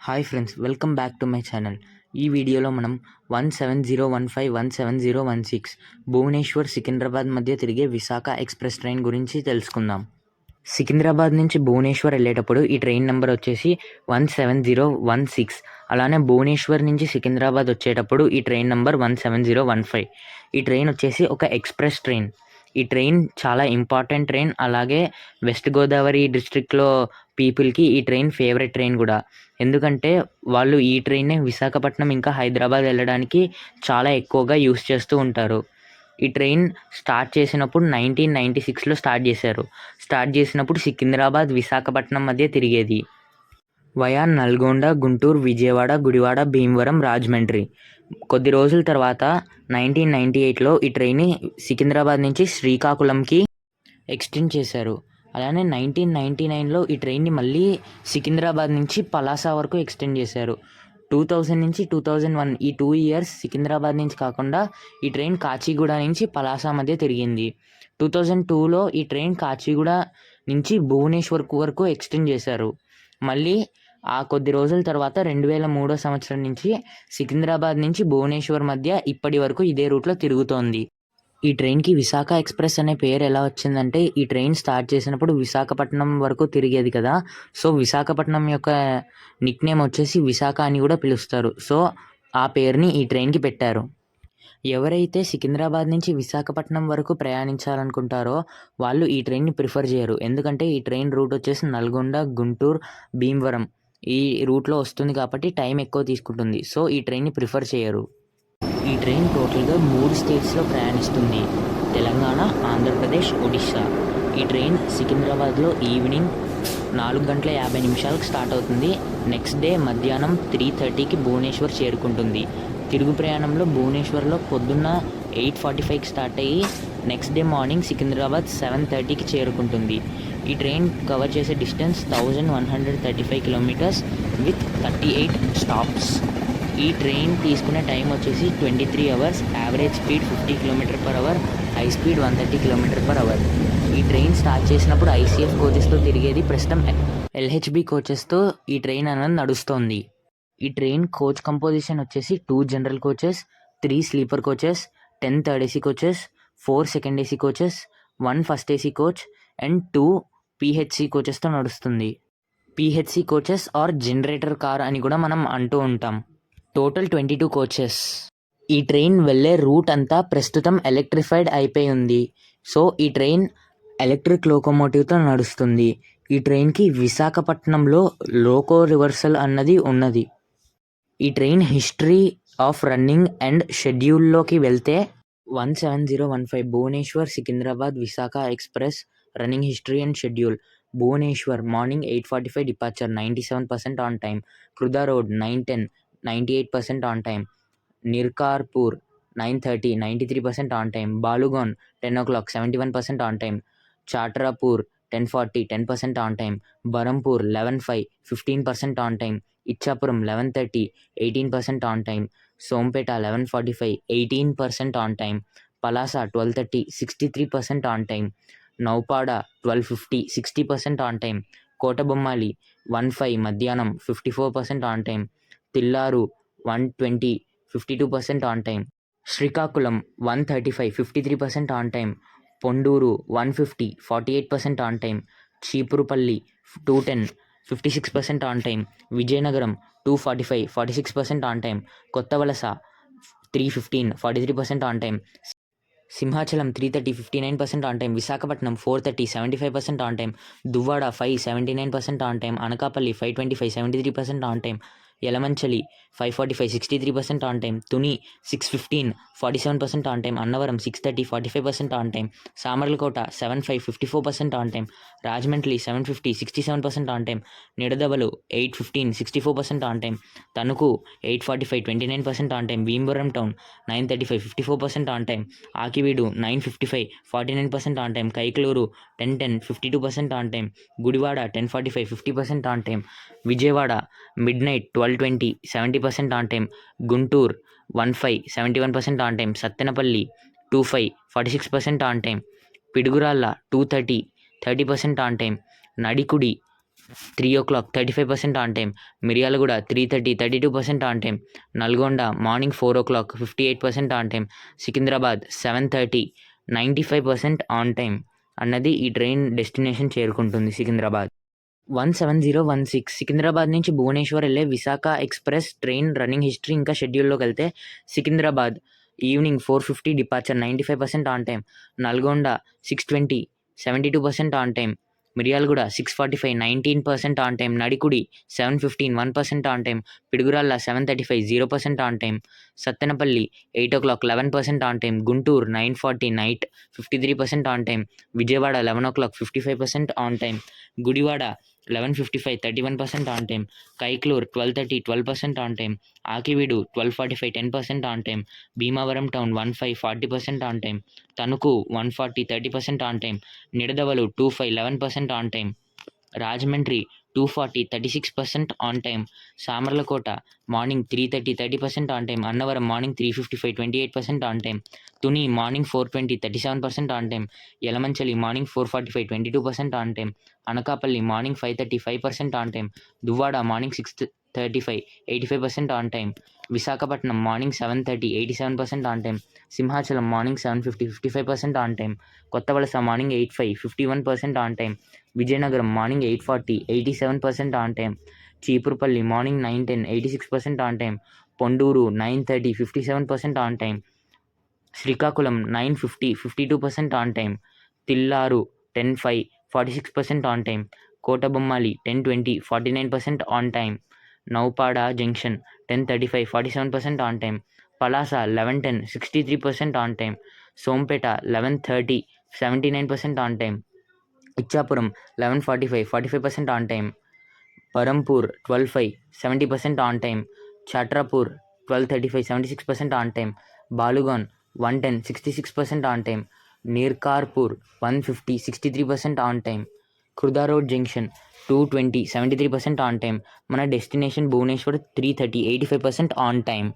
Hi friends, welcome back to my channel. ఈ వీడియోలో మనం 17015 17016 భువనేశ్వర్ సికింద్రాబాద్ మధ్య తిరిగే విశాఖ ఎక్స్ప్రెస్ ట్రైన్ గురించి తెలుసుకుందాం. సికింద్రాబాద్ నుంచి భువనేశ్వర్ వెళ్ళేటప్పుడు ఈ ట్రైన్ నెంబర్ వచ్చేసి 17016. అలానే భువనేశ్వర్ నుంచి సికింద్రాబాద్ వచ్చేటప్పుడు ఈ ట్రైన్ నెంబర్ 17015. ఈ ట్రైన్ వచ్చేసి ఒక ఎక్స్ప్రెస్ ట్రైన్. ఈ ట్రైన్ చాలా ఇంపార్టెంట్ ట్రైన్. అలాగే వెస్ట్ గోదావరి డిస్ట్రిక్ట్లో పీపుల్కి ఈ ట్రైన్ ఫేవరెట్ ట్రైన్ కూడా. ఎందుకంటే వాళ్ళు ఈ ట్రైన్నే విశాఖపట్నం ఇంకా హైదరాబాద్ వెళ్ళడానికి చాలా ఎక్కువగా యూస్ చేస్తూ ఉంటారు. ఈ ట్రైన్ స్టార్ట్ చేసినప్పుడు 1996లో స్టార్ట్ చేశారు. స్టార్ట్ చేసినప్పుడు సికింద్రాబాద్ విశాఖపట్నం మధ్య తిరిగేది. వయా నల్గొండ, గుంటూరు, విజయవాడ, గుడివాడ, భీమవరం, రాజమండ్రి. కొద్ది రోజుల తర్వాత 1998లో ఈ ట్రైన్ని సికింద్రాబాద్ నుంచి శ్రీకాకుళంకి ఎక్స్టెండ్ చేశారు. అలానే 1999లో ఈ ట్రైన్ని మళ్ళీ సికింద్రాబాద్ నుంచి పలాస వరకు ఎక్స్టెండ్ చేశారు. 2000 నుంచి 2001 ఈ 2 ఇయర్స్ సికింద్రాబాద్ నుంచి కాకుండా ఈ ట్రైన్ కాచిగూడ నుంచి పలాస మధ్య తిరిగింది. 2002లో ఈ ట్రైన్ కాచిగూడ నుంచి భువనేశ్వర్ వరకు ఎక్స్టెండ్ చేశారు. మళ్ళీ ఆ కొద్ది రోజుల తర్వాత 2003 సంవత్సరం నుంచి సికింద్రాబాద్ నుంచి భువనేశ్వర్ మధ్య ఇప్పటి వరకు ఇదే రూట్లో తిరుగుతోంది. ఈ ట్రైన్కి విశాఖ ఎక్స్ప్రెస్ అనే పేరు ఎలా వచ్చిందంటే, ఈ ట్రైన్ స్టార్ట్ చేసినప్పుడు విశాఖపట్నం వరకు తిరిగేది కదా. సో విశాఖపట్నం యొక్క నిక్నేమ్ వచ్చేసి విశాఖ అని కూడా పిలుస్తారు. సో ఆ పేరుని ఈ ట్రైన్కి పెట్టారు. ఎవరైతే సికింద్రాబాద్ నుంచి విశాఖపట్నం వరకు ప్రయాణించాలనుకుంటారో వాళ్ళు ఈ ట్రైన్ని ప్రిఫర్ చేయరు. ఎందుకంటే ఈ ట్రైన్ రూట్ వచ్చేసి నల్గొండ, గుంటూరు, భీమవరం ఈ రూట్లో వస్తుంది కాబట్టి టైం ఎక్కువ తీసుకుంటుంది. సో ఈ ట్రైన్ని ప్రిఫర్ చేయరు. ఈ ట్రైన్ టోటల్గా 3 స్టేట్స్లో ప్రయాణిస్తుంది: తెలంగాణ, ఆంధ్రప్రదేశ్, ఒడిశా. ఈ ట్రైన్ సికింద్రాబాద్లో ఈవినింగ్ 4:50 స్టార్ట్ అవుతుంది. నెక్స్ట్ డే మధ్యాహ్నం 3:30కి భువనేశ్వర్ చేరుకుంటుంది. తిరుగు ప్రయాణంలో భువనేశ్వర్లో పొద్దున్న 8:45కి స్టార్ట్ అయ్యి నెక్స్ట్ డే మార్నింగ్ సికింద్రాబాద్ 7:30కి చేరుకుంటుంది. ఈ ట్రైన్ కవర్ చేసే డిస్టెన్స్ 1135 కిలోమీటర్స్ విత్ 38 స్టాప్స్. ఈ ట్రైన్ తీసుకునే టైం వచ్చేసి 23 hours. Average speed 50 km/h, high speed 130 km/h. ఈ ట్రైన్ స్టార్ట్ చేసినప్పుడు ICF కోచెస్తో తిరిగేది. ప్రస్తుతం LHB కోచెస్తో ఈ ట్రైన్ అనేది నడుస్తోంది. ఈ ట్రైన్ కోచ్ కంపోజిషన్ వచ్చేసి 2 general coaches, 3 sleeper coaches, 10 third AC coaches, 4 second AC coaches, 1 first AC coach and 2 PHC కోచెస్తో నడుస్తుంది. PHC coaches are generator car అని కూడా మనం అంటూ ఉంటాం. Total 22 coaches. ఈ ట్రైన్ వెళ్ళే రూట్ అంతా ప్రస్తుతం ఎలక్ట్రిఫైడ్ అయిపోయి ఉంది. సో ఈ ట్రైన్ ఎలక్ట్రిక్ లోకోమోటివ్తో నడుస్తుంది. ఈ ట్రైన్కి విశాఖపట్నంలో లోకో రివర్సల్ అన్నది ఉన్నది. ఈ train history of running and షెడ్యూల్లోకి వెళ్తే 17015 Bhubaneswar Secunderabad Visakha express running history and schedule. Bhubaneswar morning 8:45 departure, 97% on time. Khurda road 9:10, 98% on time. Nirakarpur 9:30, 93% on time. Balugaon 10 o'clock, 71% on time. Chatrapur 10:40, 10% on time. Berhampur 11:05, 15% on time. Ichchapuram 11:30, 18% on time. Sompeta 11:45, 18% on time. Palasa 12:30, 63% on time. Naupada 12:50, 60% on time. Kotabommali 1:05 మధ్యాహ్నం, 54% on time. Tilaru 1:20, 52% on time. Srikakulam 1:35, 53% on time. Ponduru 1:50, 48% on time. Cheepurupalli 2:10, 56% on time. Vizianagaram 2:45, 46% on time. Kothavalasa 3:15, 43% on time. Simhachalam 3:30, 59% on time. Visakhapatnam 4:30, 75% on time. Duvvada 5, 79% on time. Anakapalli 5:25, 73% on time. Yelamanchili 5:45, 63% on time. Tuni 6:15, 47% on time. Annavaram 6:30, 45% on time. Samarlakota 7:05, 54% on time. Rajahmundry 7:50, 67% on time. Nidadavolu 8:15, 64% on time. Tanuku 8:45, 29% on time. Bhimavaram town 9:35, 54% on time. Akividu 9:55, 49% on time. Kaikaluru 10:10, 52% on time. Gudivada 10:45, 50% on time. Vijayawada midnight 12:20, 70% on time. Guntur 1:05, 71% on time. Sattenapalli 2:05, 46% on time. Piduguralla 2:30, 30% on time. Nadikudi 3:00 35% on time, Miryalaguda 3:30 32% on time, Nalgonda morning 4:00 58% on time, Secunderabad 7:30 95% on time అన్నది ఈ train destination చేరుకుంటుంది సికింద్రాబాద్. 17016 సికింద్రాబాద్ నుంచి భువనేశ్వర్ వెళ్ళే Visakha express train running history ఇంకా షెడ్యూల్లోకి వెళ్తే Secunderabad evening 4:50 departure 95% on time, Nalgonda 6:20 72% on time, Miryalaguda 6:45 19% on time, Nadikudi 7:15 1% on time, Piduguralla 7:35 0% on time, Sattenapalli 8:00 11% on time, Guntur 9:40 night 53% on time, Vijayawada 11:00 55% on time, Gudivada 11:55 31% on time, Kaikalur 12:30 12% on time, Akividu 12:45 10% on time, Bhimavaram town 15 40% on time, Tanuku 140 30% on time, Nidadavolu 25 11% on time, Rajahmundry 240 36% on time, Samarlakota morning 3:30 30% on time, Annavaram morning 3:55 28% on time, Tuni morning 4:20 37% on time, Yelamanchili morning 4:45 22% on time, Anakapalli morning 5:30 5% on time, Duvvada morning 6:35 85% on time, Visakhapatnam morning 7:30 87% on time, Simhachalam morning 7:50 55% on time, Kothavalasa morning 8:05 51% on time, Vizianagaram morning 8:40 87% on time, Cheepurupalli morning 9:10 86% on time, Ponduru 9:30 57% on time, Srikakulam 9:50 52% on time, Tilaru 10:05 46% on time, Kotabommali 10:20 49% on time, Naupada junction 10:35 47% on time, Palasa 11:10 63% on time, Sompeta 11:30 79% on time, Ichchapuram 11:45 45% on time, Berhampur 12:05 70% on time, Chatrapur 12:35 76% on time, Balugaon 110 66% on time, Nirakarpur 150 63% on time, Khurda road junction 2:20 73% on time. మన destination Bhubaneswar 3:30 85% on time.